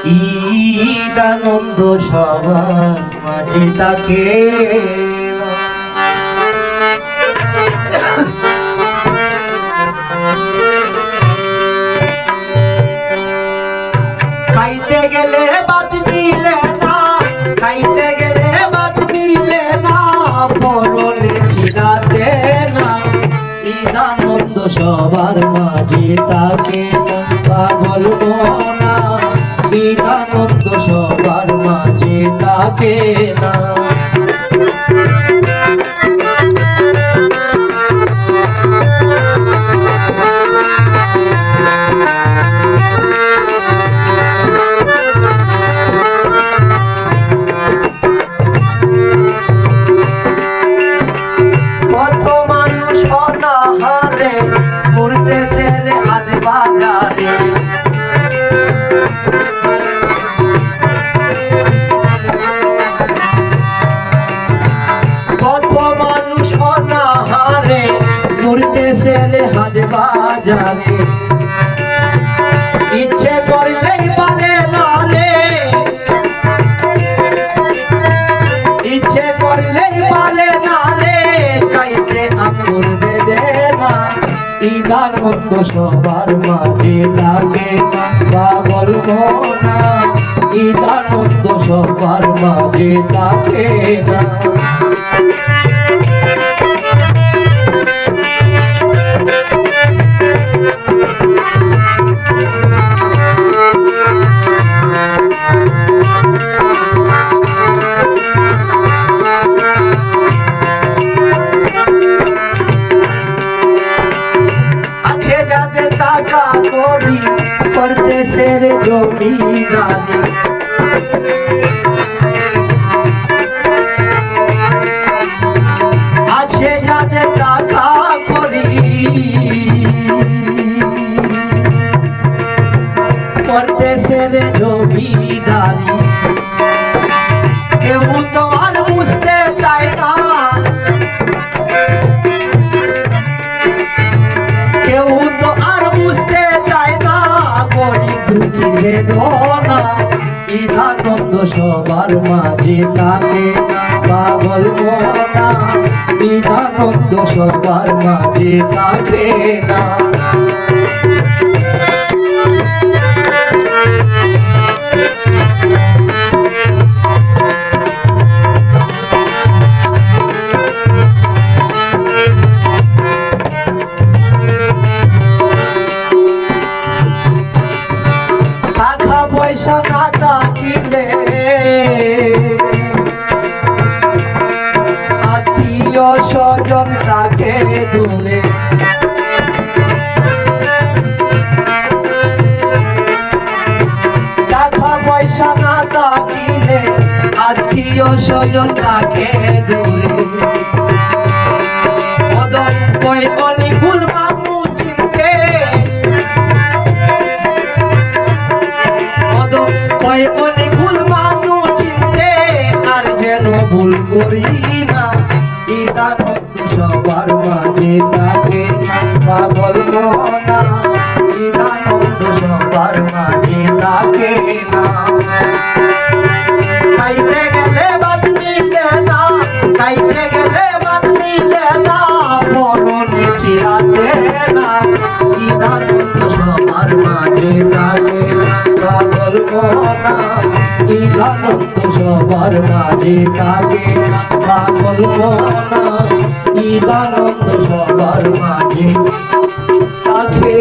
ঈদানন্দ সবার মাঝে তাকে খাইতে গেলে বাদ মিলে না, খাইতে গেলে বাদ মিলে না, পরনে চিরাতে না। ঈদানন্দ সবার মাঝে তাকে পাগল মনা, ঈদানন্দ সবার মাঝে তাকে না। কত মানুষ অনাহারে ঘুরতেছে রে হাট বাজারে, ঘুরতেছে রে হাট বাজারে। ইচ্ছে করলেই পারে না রে, ইচ্ছে করলেই পারে না রে, খাইতে আঙ্গুর বেঁধে না। ঈদানন্দ সবার মাঝে লাগে পাগল মনা, ঈদানন্দ সবার মাঝে থাকে না। টাকা করি করতেছে রে জমিদারি, আছে যাদের টাকা করি করতেছে রে জমিদারি। কেউ তো আর বুঝতে চায় না, কেউ তো আর বুঝতে চায় না গরিব দুঃখীর বেদনা। ঈদানন্দ সবার মাঝে থাকে পাগল মনা, ঈদানন্দ সবার মাঝে থাকে না। পয়সা না থাকিলে আত্মীয় স্বজন তাকে দূরে, টাকা পয়সা না থাকিলে আত্মীয় স্বজন তাকে দূরে। অনিকুল বাবু চিনতে, অনিকুল বাবু চিনতে আর যেন ভুল করি না। ঈদানন্দ সবার মাঝে থাকে পাগল মনা, ঈদানন্দ সবার মাঝে থাকে না। খাইতে গেলে বাদ মিলে না, খাইতে গেলে বাদ মিলে না, পরনে চিরাতে না। ঈদানন্দ সবার মাঝে থাকে পাগল মনা, ঈদানন্দ সবার মাঝে থাকে পাগল মনা, ঈদানন্দ সবার মাঝে থাকে।